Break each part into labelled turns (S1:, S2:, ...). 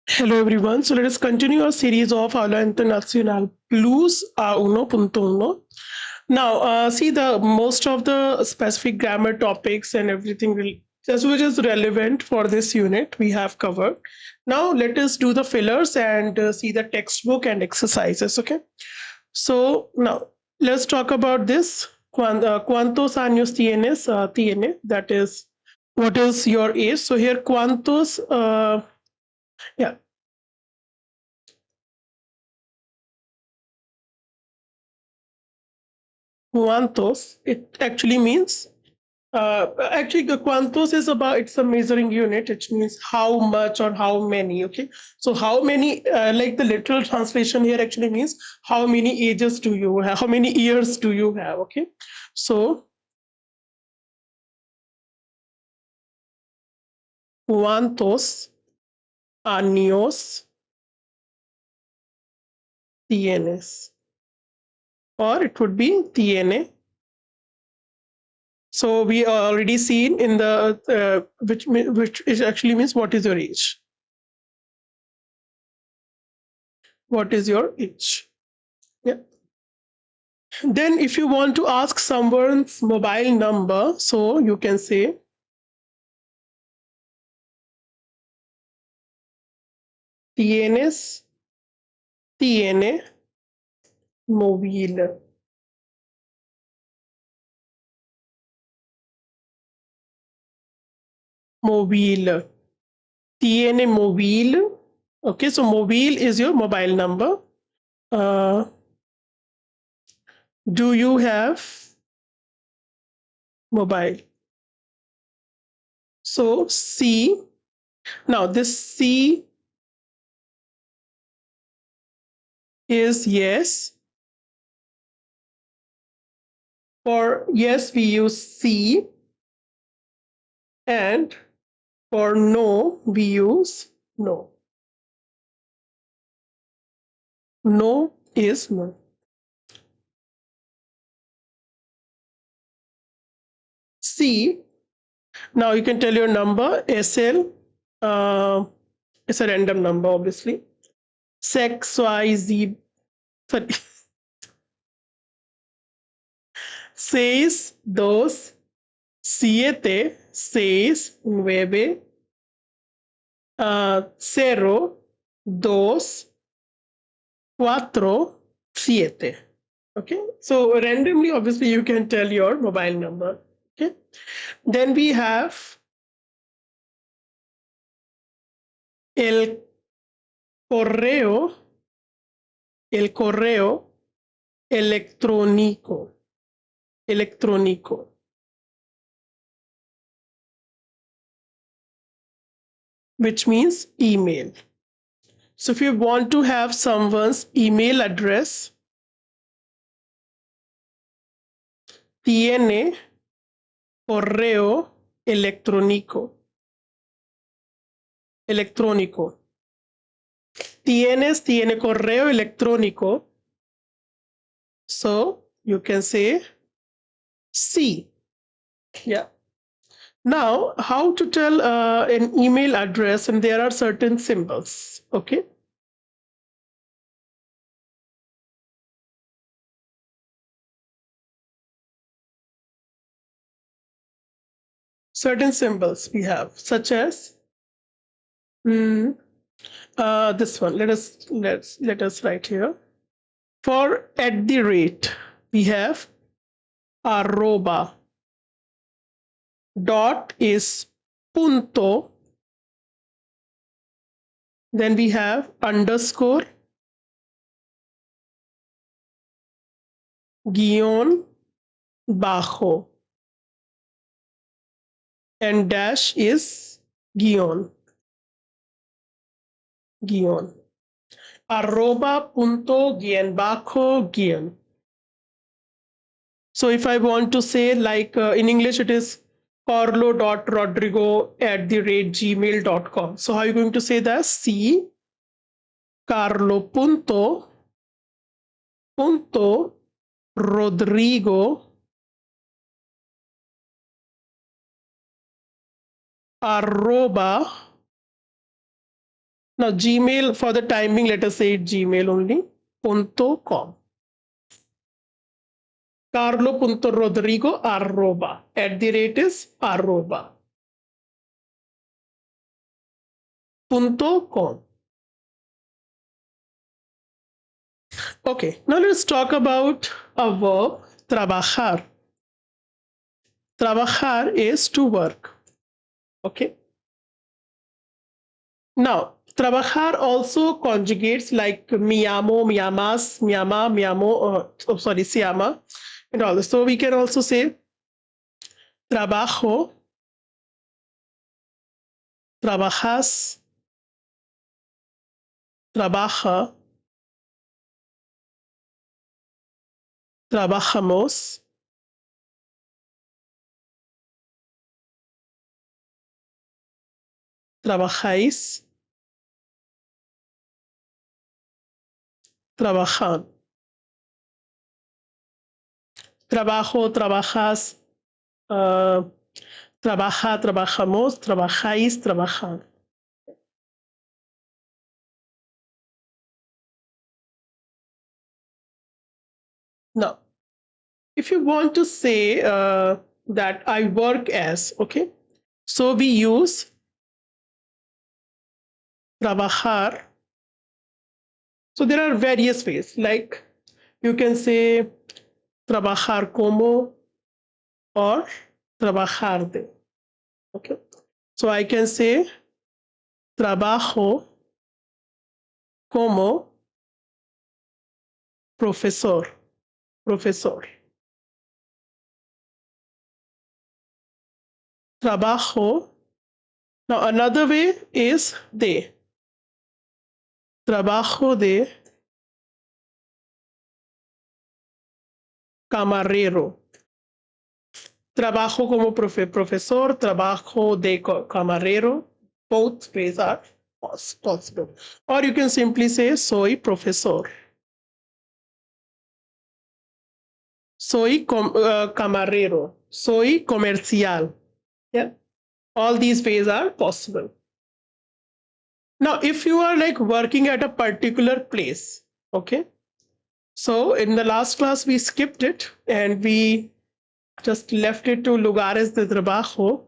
S1: Hello everyone. So let us continue our series of Aula Internacional Plus A1.1. Now, see the most of the specific grammar topics and everything just which is relevant for this unit we have covered. Now let us do the fillers and see the textbook and exercises. Okay. So now let's talk about this. ¿Cuántos años tienes? Tiene. That is, what is your age? So here, ¿cuántos? Yeah. Cuantos, it actually means, actually, cuantos is about, it's a measuring unit. It means how much or how many. Okay. So, how many, like the literal translation here actually means how many ages do you have? How many years do you have? Okay. So, cuantos años tienes? Or it would be tiene. So, we are already seen in the, which is actually means what is your age? What is your age? Yeah. Then if you want to ask someone's mobile number, so you can say tiene móvil. Móvil. Tiene móvil. Okay, so mobile is your mobile number. Do you have mobile? So C. Now this C is yes. For yes, we use C. And for no, we use no. No is no. C. Now you can tell your number. SL. It's a random number, obviously. Sex, Y, Z. Sorry. 6, 2, 7, 6, 9, 0, 2, 4, 7. Okay. So randomly, obviously, you can tell your mobile number. Okay. Then we have el correo electrónico. Which means email. So if you want to have someone's email address, tiene correo electrónico. Tiene correo electrónico. So you can say sí. Yeah. Now, how to tell an email address, and there are certain symbols. Okay. Certain symbols we have, such as this one. Let us write here. For at the rate, we have arroba. Dot is punto. Then we have underscore, guión bajo, and dash is guión. Arroba punto guión bajo guión. So if I want to say, like in English, it is carlo.rodrigo@gmail.com. So how are you going to say that? C Carlo punto Rodrigo arroba Now Gmail, for the time being, let us say Gmail only, .com. Carlo.Rodrigo arroba. @ is arroba. .com. Okay, now let's talk about a verb, trabajar. Trabajar is to work. Okay. Now, trabajar also conjugates like mi amo, mi amas, mi ama, mi amo, si ama, and all this. So we can also say trabajo, trabajas, trabaja, trabajamos, trabajáis, trabajan. Trabajo, trabajas, trabaja, trabajamos, trabajáis, trabajan. Now, if you want to say that I work as, okay, so we use trabajar. So there are various ways, like you can say trabajar como or trabajar de. Okay, so I can say trabajo como profesor, profesor. Trabajo. Now another way is de. Trabajo de camarero. Trabajo como profesor, trabajo de camarero. Both ways are possible. Or you can simply say soy profesor. Soy camarero. Soy comercial. Yeah. All these ways are possible. Now, if you are like working at a particular place, okay. So in the last class, we skipped it and we just left it to lugares de trabajo.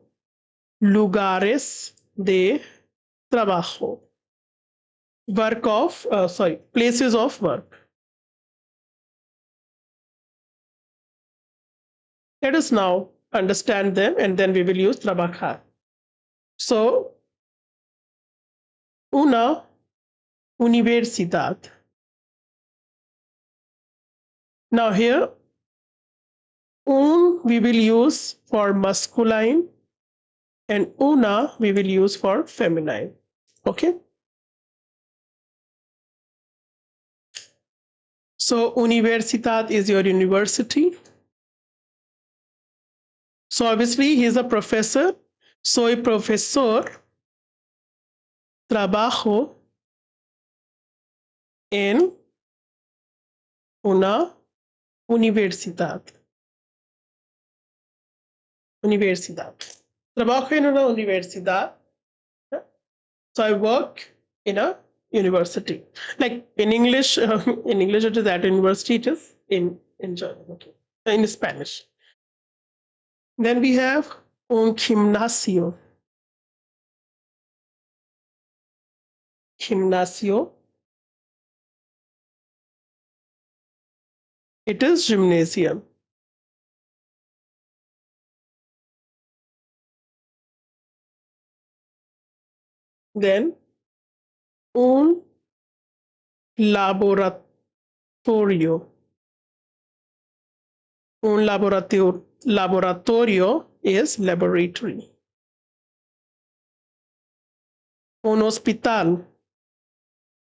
S1: Lugares de trabajo. Work of, places of work. Let us now understand them and then we will use trabajar. So, una universidad. Now here, un we will use for masculine and una we will use for feminine. Okay. So universidad is your university. So obviously he is a professor. Soy profesor. Trabajo en una universidad. Universidad. Trabajo en una universidad. So I work in a university. Like in English, it is at university. It is in German. Okay. In Spanish. Then we have un gimnasio. Gimnasio. It is gymnasium. Then un laboratorio. Un laboratorio is laboratory. Un hospital.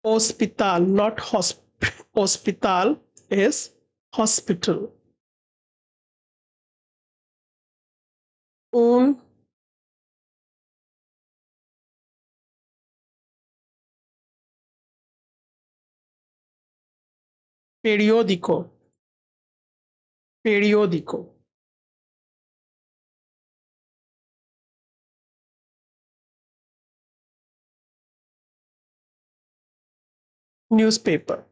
S1: Hospital, not hospital is hospital. Un periódico. Periódico. newspaper.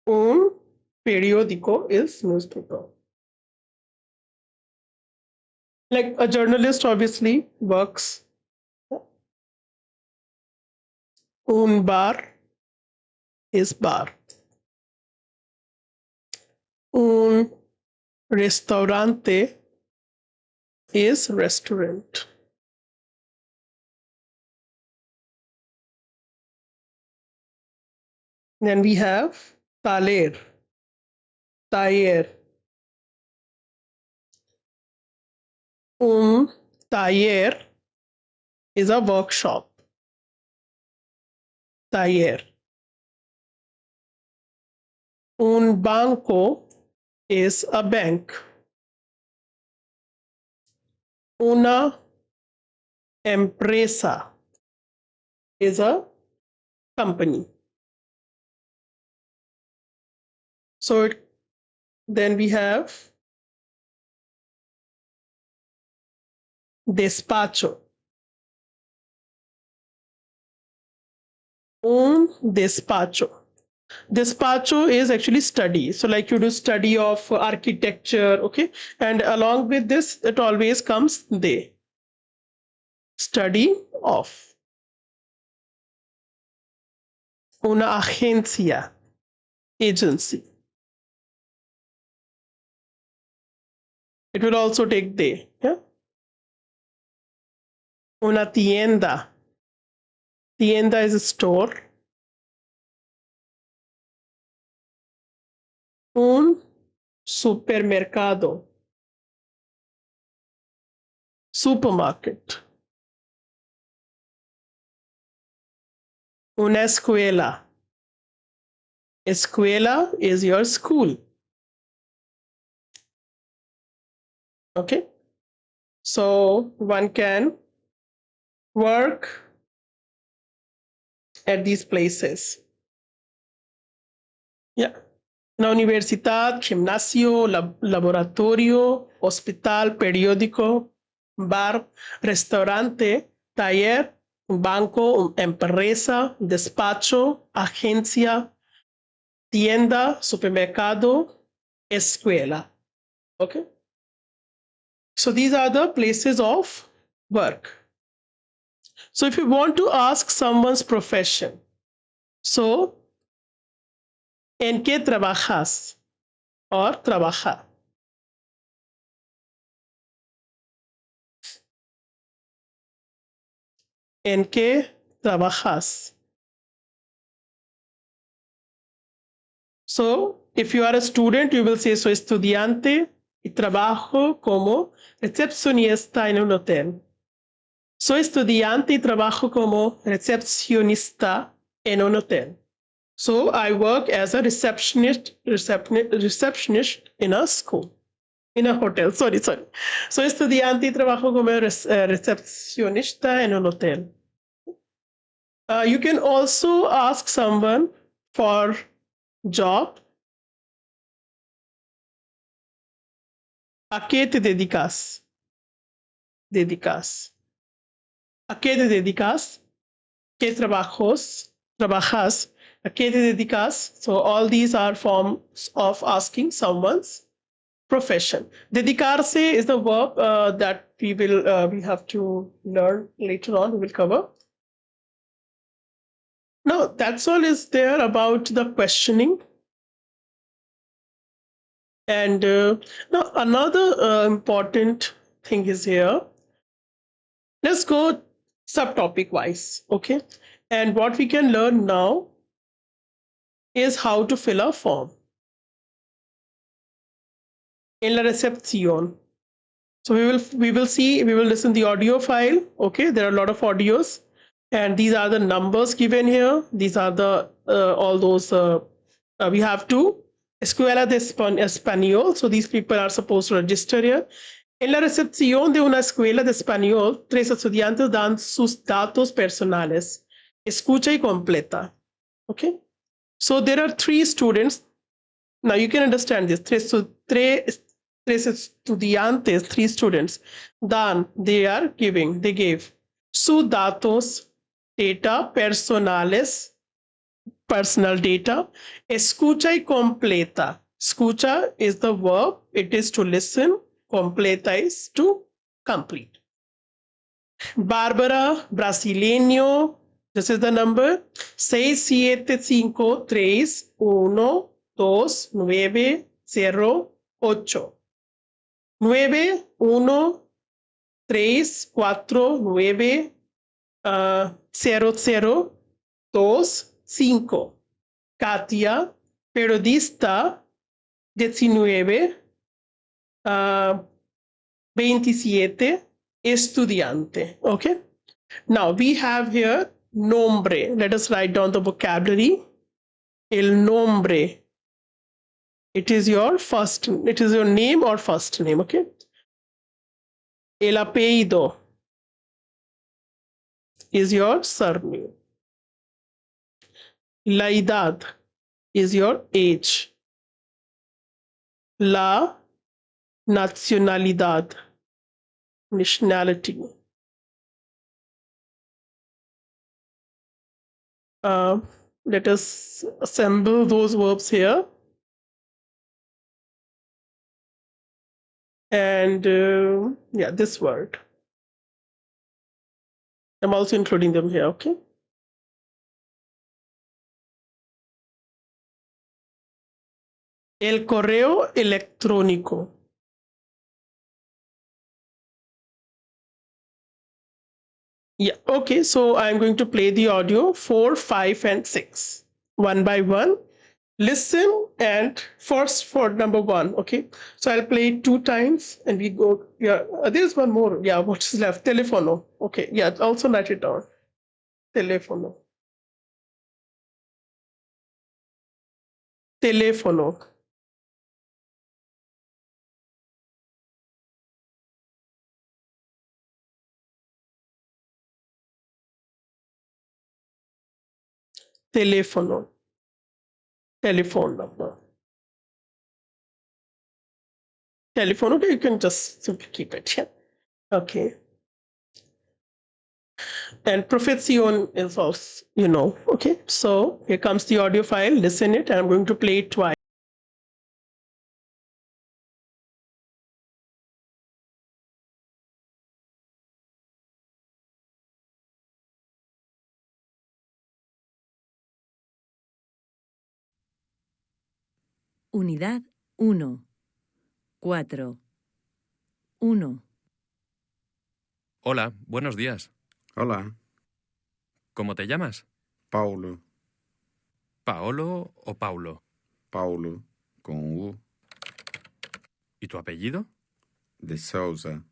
S1: Un periódico is newspaper. Like a journalist obviously works. Un bar is bar. Un restaurante is restaurant. Then we have taller, taller. Un taller is a workshop. Taller. Un banco is a bank. Una empresa is a company. So then we have despacho. Un despacho. Despacho is actually study. So like you do study of architecture, okay? And along with this, it always comes de. Study of. Una agencia, agency. It will also take de, yeah? Una tienda. Tienda is a store. Un supermercado. Supermarket. Una escuela. Escuela is your school. Okay. So one can work at these places. Yeah. Una universidad, gimnasio, laboratorio, hospital, periódico, bar, restaurante, taller, banco, empresa, despacho, agencia, tienda, supermercado, escuela. Okay. So these are the places of work. So if you want to ask someone's profession, so ¿en qué trabajas? Or trabaja. ¿En qué trabajas? So if you are a student, you will say soy estudiante y trabajo como recepcionista en un hotel. Soy estudiante y trabajo como recepcionista en un hotel. So I work as a receptionist in a school, in a hotel. Sorry. Soy estudiante y trabajo como recepcionista en un hotel. You can also ask someone for job. ¿A qué te dedicas? Dedicas. ¿A qué te dedicas? ¿Qué trabajas? ¿A qué te dedicas? So all these are forms of asking someone's profession. Dedicarse is the verb that we have to learn later on. We will cover. Now that's all is there about the questioning. And now another important thing is here. Let's go subtopic wise, okay? And what we can learn now is how to fill a form. En la Recepcíon. So we will listen the audio file. Okay, there are a lot of audios, and these are the numbers given here. These are the all those we have to Escuela de Español. So these people are supposed to register here. En la recepción de una escuela de español, 3 estudiantes dan sus datos personales. Escucha y completa. Okay. So there are 3 students. Now you can understand this. 3 estudiantes, 3 students. Dan, they gave. sus datos, data personales, personal data. Escucha y completa. Escucha is the verb, it is to listen. Completa is to complete. Bárbara, brasileño, this is the number 675312908. 913490025. Katia, periodista, 1927, estudiante. Okay. Now we have here nombre. Let us write down the vocabulary. El nombre. It is your name or first name. Okay. El apellido is your surname. La edad is your age. La nacionalidad, nationality. Let us assemble those verbs here. And yeah, this word. I'm also including them here, okay? El correo electrónico. Yeah, okay, so I'm going to play the audio 4, 5, and 6, one by one. Listen, and first for number 1, okay? So I'll play it 2 times and we go, yeah, there's one more. Yeah, what's left? Telefono. Okay, yeah, also write it down. Telefono. Telefono. Telefono. Telephone number. Telephone, okay, you can just simply keep it, yeah. Okay. And Recepcíon is also, okay. So here comes the audio file, listen it, and I'm going to play it twice.
S2: Unidad 1-4. 1.
S3: Hola, buenos días.
S4: Hola,
S3: ¿Cómo te llamas?
S4: Paulo.
S3: ¿Paolo o Paulo?
S4: Paulo, con U,
S3: ¿Y tu apellido?
S4: de Souza,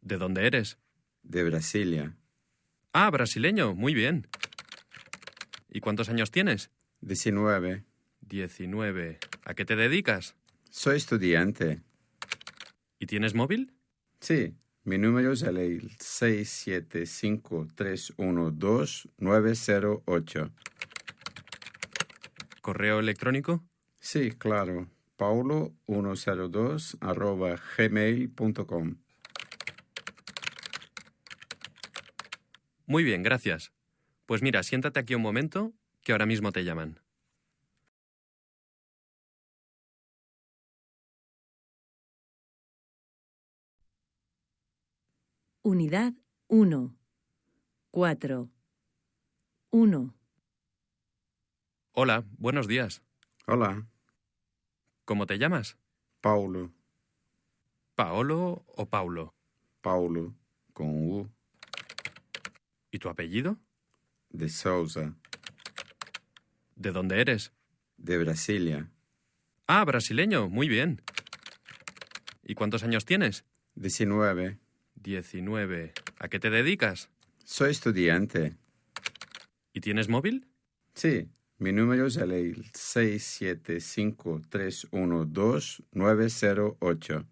S3: ¿De dónde eres?
S4: de Brasilia,
S3: Ah, brasileño, muy bien. ¿Y cuántos años tienes?
S4: 19.
S3: 19. ¿A qué te dedicas?
S4: Soy estudiante.
S3: ¿Y tienes móvil?
S4: Sí, mi número es el 675312908.
S3: ¿Correo electrónico?
S4: Sí, claro, paulo102@gmail.com.
S3: Muy bien, gracias. Pues mira, siéntate aquí un momento, que ahora mismo te llaman.
S2: Unidad 1-4. 1.
S3: Hola, buenos días.
S4: Hola,
S3: ¿Cómo te llamas?
S4: Paulo.
S3: ¿Paolo o Paulo?
S4: Paulo, con U,
S3: ¿Y tu apellido?
S4: de Souza,
S3: ¿De dónde eres?
S4: de Brasilia,
S3: Ah, brasileño, muy bien. ¿Y cuántos años tienes?
S4: 19.
S3: 19. ¿A qué te dedicas?
S4: Soy estudiante.
S3: ¿Y tienes móvil?
S4: Sí, mi número es el 675312908.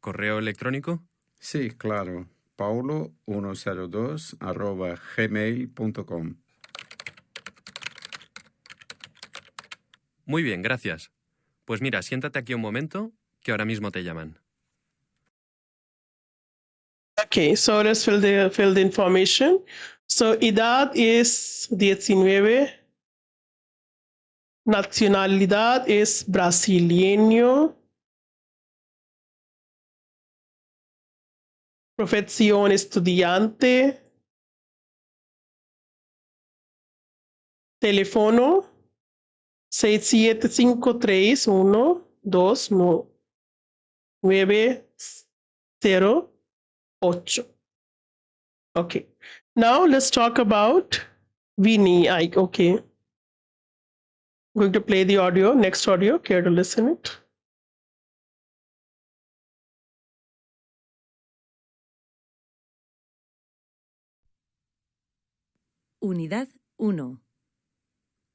S3: ¿Correo electrónico?
S4: Sí, claro, paulo102@gmail.com.
S3: Muy bien, gracias. Pues mira, siéntate aquí un momento, que ahora mismo te llaman.
S1: Okay, so let's fill the information. So edad es 19. Nacionalidad es brasileño. Profesión estudiante. Teléfono 6753-12908. Okay. Now let's talk about Vinny. Okay. I'm going to play the audio. Next audio. Care to listen it?
S2: Unidad 1.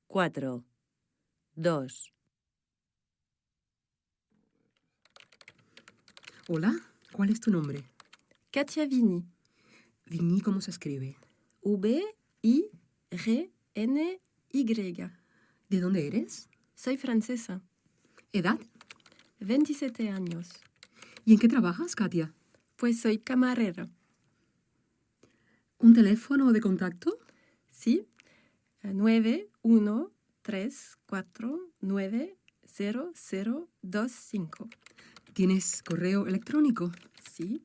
S2: 4. 2.
S5: Hola, ¿cuál es tu nombre?
S6: Katia Vini.
S5: Vini, ¿cómo se escribe?
S6: V-I-R-N-Y.
S5: ¿De dónde eres?
S6: Soy francesa.
S5: ¿Edad?
S6: 27 años.
S5: ¿Y en qué trabajas, Katia?
S6: Pues soy camarera.
S5: ¿Un teléfono de contacto?
S6: Sí. 913490025.
S5: ¿Tienes correo electrónico?
S6: Sí.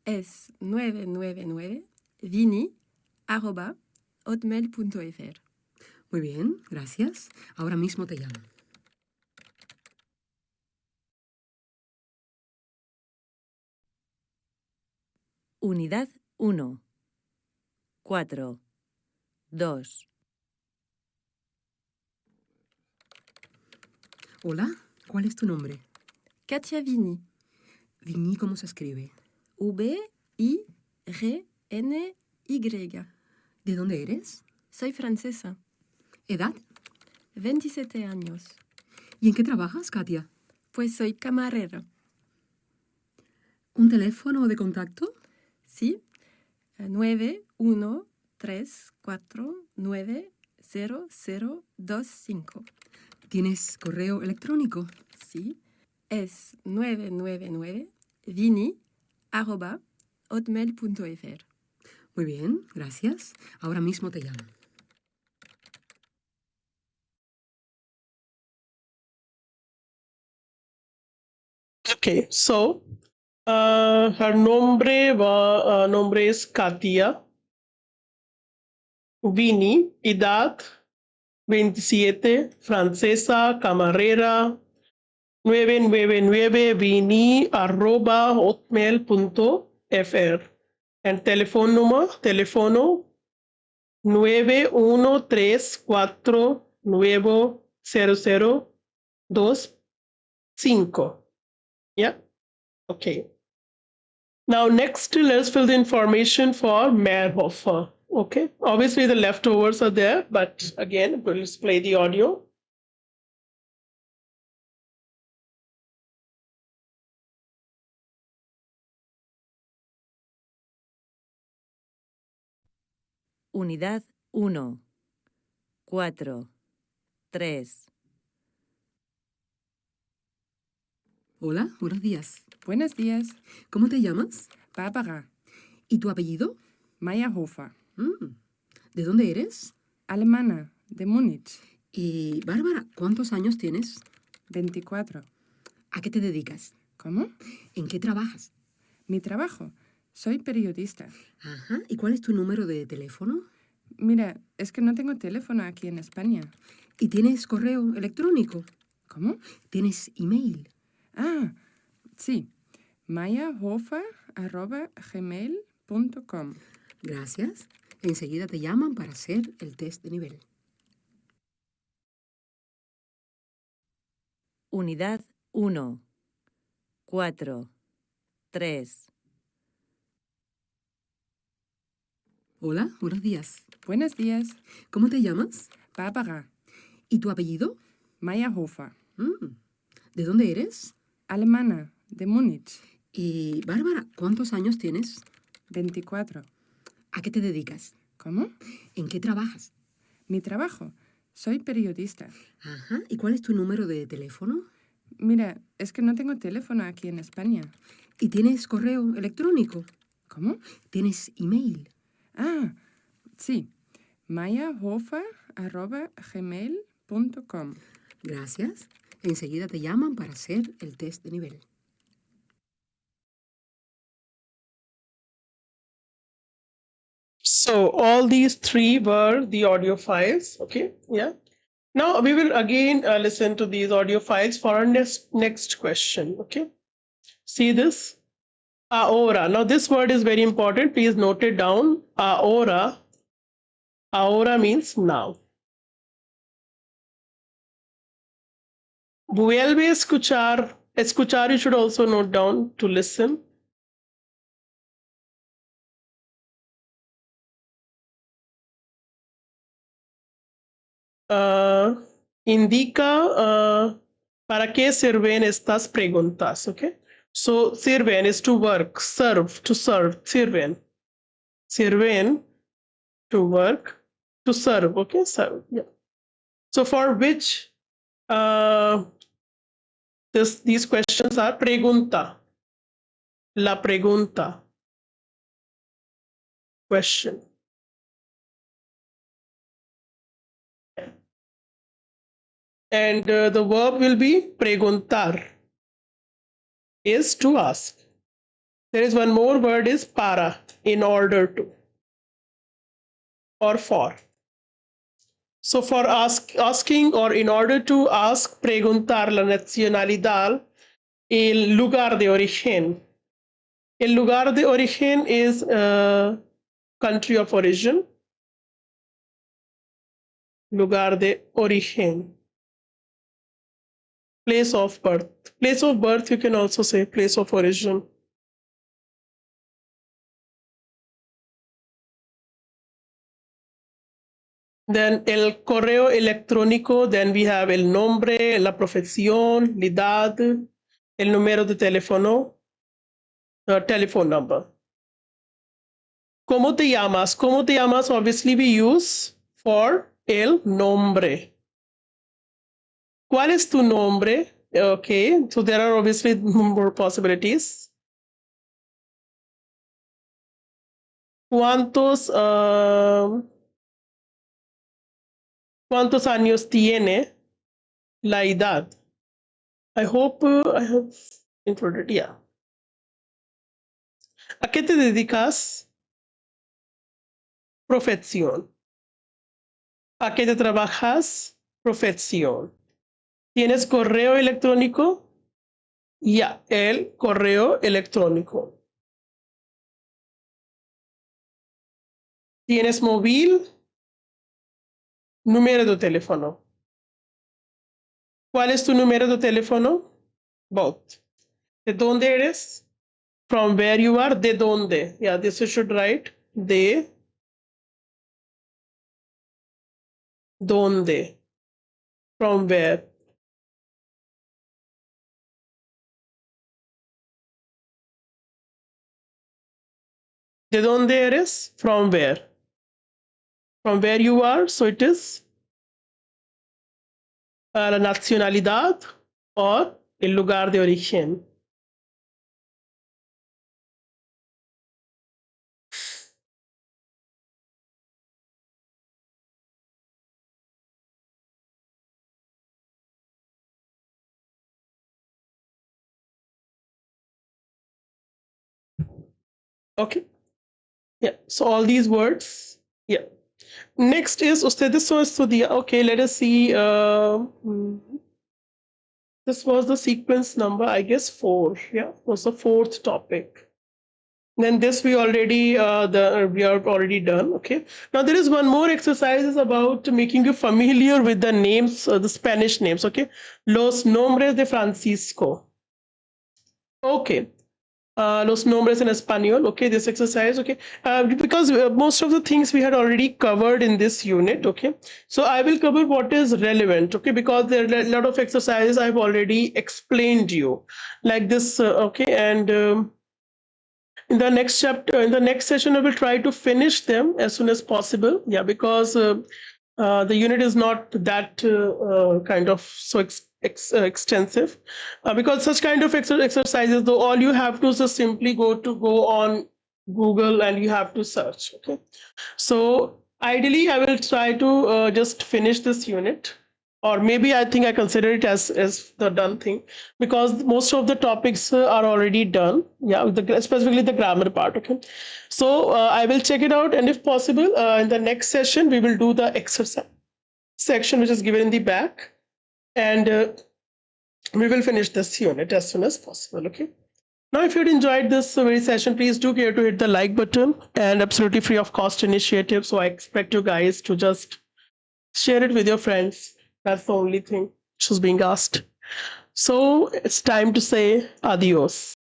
S6: Es 999vini@hotmail.fr.
S5: Muy bien, gracias. Ahora mismo te llamo.
S2: Unidad 1. 4. 2.
S5: Hola, ¿cuál es tu nombre?
S6: Katia Vini.
S5: Vini, ¿cómo se escribe?
S6: V-I-R-N-Y.
S5: ¿De dónde eres?
S6: Soy francesa.
S5: ¿Edad?
S6: 27 años.
S5: ¿Y en qué trabajas, Katia?
S6: Pues soy camarera.
S5: ¿Un teléfono de contacto?
S6: Sí. 913490025.
S5: ¿Tienes correo electrónico?
S6: Sí. Es 999vini@hotmail.fr.
S5: Muy bien, gracias. Ahora mismo te llamo.
S1: Okay, so her nombre es Katia Vini, edad 27, francesa, camarera, 999vini@hotmail.fr. And teléfono 913490025. Yeah. Okay. Now, next, let's fill the information for Meyerhofer. Okay. Obviously, the leftovers are there, but again, let's play the audio.
S2: Unidad 1. 4. 3.
S5: Hola, buenos días.
S6: Buenos días.
S5: ¿Cómo te llamas?
S6: Barbara.
S5: ¿Y tu apellido?
S6: Meyerhofer.
S5: ¿De dónde eres?
S6: Alemana, de Múnich.
S5: Y, Bárbara, ¿cuántos años tienes?
S6: 24.
S5: ¿A qué te dedicas?
S6: ¿Cómo?
S5: ¿En qué trabajas?
S6: Mi trabajo. Soy periodista.
S5: Ajá. ¿Y cuál es tu número de teléfono?
S6: Mira, es que no tengo teléfono aquí en España.
S5: ¿Y tienes correo electrónico?
S6: ¿Cómo?
S5: ¿Tienes email?
S6: Ah, sí. meyerhofer@gmail.com.
S5: Gracias. Enseguida te llaman para hacer el test de nivel.
S2: Unidad 1. 4. 3.
S5: Hola, buenos días.
S6: Buenos días.
S5: ¿Cómo te llamas?
S6: Barbara.
S5: ¿Y tu apellido?
S6: Meyerhofer.
S5: ¿De dónde eres?
S6: Alemana, de Múnich.
S5: Y, Bárbara, ¿cuántos años tienes?
S6: 24.
S5: ¿A qué te dedicas?
S6: ¿Cómo?
S5: ¿En qué trabajas?
S6: Mi trabajo. Soy periodista.
S5: Ajá. ¿Y cuál es tu número de teléfono?
S6: Mira, es que no tengo teléfono aquí en España.
S5: ¿Y tienes correo electrónico?
S6: ¿Cómo?
S5: ¿Tienes email?
S6: Ah, sí. mayahofer@gmail.com.
S5: Gracias. Enseguida te llaman para hacer el test de nivel.
S1: So all these three were the audio files. Okay, yeah. Now we will again listen to these audio files for our next question. Okay, see this. Ahora. Now this word is very important. Please note it down. Ahora. Ahora means now. Vuelve a escuchar. Escuchar you should also note down to listen. Indica para qué sirven estas preguntas, okay? So sirven is to work, serve, to serve, sirven. Sirven to work, to serve, okay? Serve, yeah. So for which these questions are pregunta, la pregunta, question. And the verb will be preguntar, is to ask. There is one more word is para, in order to, or for. So for asking or in order to ask, preguntar la nacionalidad, el lugar de origen. El lugar de origen is country of origin. Lugar de origen. Place of birth. Place of birth, you can also say place of origin. Then el correo electrónico, then we have el nombre, la profesión, la edad, el número de teléfono, the telephone number. ¿Cómo te llamas? ¿Cómo te llamas? Obviously we use for el nombre. ¿Cuál es tu nombre? Okay, so there are obviously more possibilities. ¿Cuántos años tiene? La edad. I hope I have included, yeah. ¿A qué te dedicas? Profesión. ¿A qué te trabajas? Profesión. ¿Tienes correo electrónico? Ya, el correo electrónico. ¿Tienes móvil? Número de teléfono. ¿Cuál es tu número de teléfono? Both. ¿De dónde eres? From where you are. ¿De dónde? Yeah, this you should write. ¿De dónde? From where? ¿De dónde eres? From where? From where you are, so it is la nacionalidad or el lugar de origen. Okay. Yeah, so all these words. Yeah. Next is ustedes son estudiantes. Okay, let us see. This was the sequence number, I guess 4. Yeah, was the 4th topic. Then this we already we are already done. Okay. Now there is one more exercise is about making you familiar with the names, the Spanish names. Okay. Los nombres de Francisco. Okay. Los nombres en español. Okay, this exercise. Okay, because most of the things we had already covered in this unit. Okay, so I will cover what is relevant. Okay, because there are a lot of exercises I've already explained you, like this. Okay, and in the next chapter, in the next session, I will try to finish them as soon as possible. Yeah, because the unit is not that kind of so extensive, because such kind of exercises, though, all you have to just simply go on Google and you have to search. Okay. So ideally, I will try to just finish this unit, or maybe I think I consider it as the done thing, because most of the topics are already done. Yeah, specifically the grammar part. Okay. So I will check it out, and if possible, in the next session we will do the exercise section which is given in the back, and we will finish this unit as soon as possible. Okay. Now, if you'd enjoyed this very session, please do care to hit the like button, and absolutely free of cost initiative. So I expect you guys to just share it with your friends. That's the only thing which is being asked. So it's time to say adios.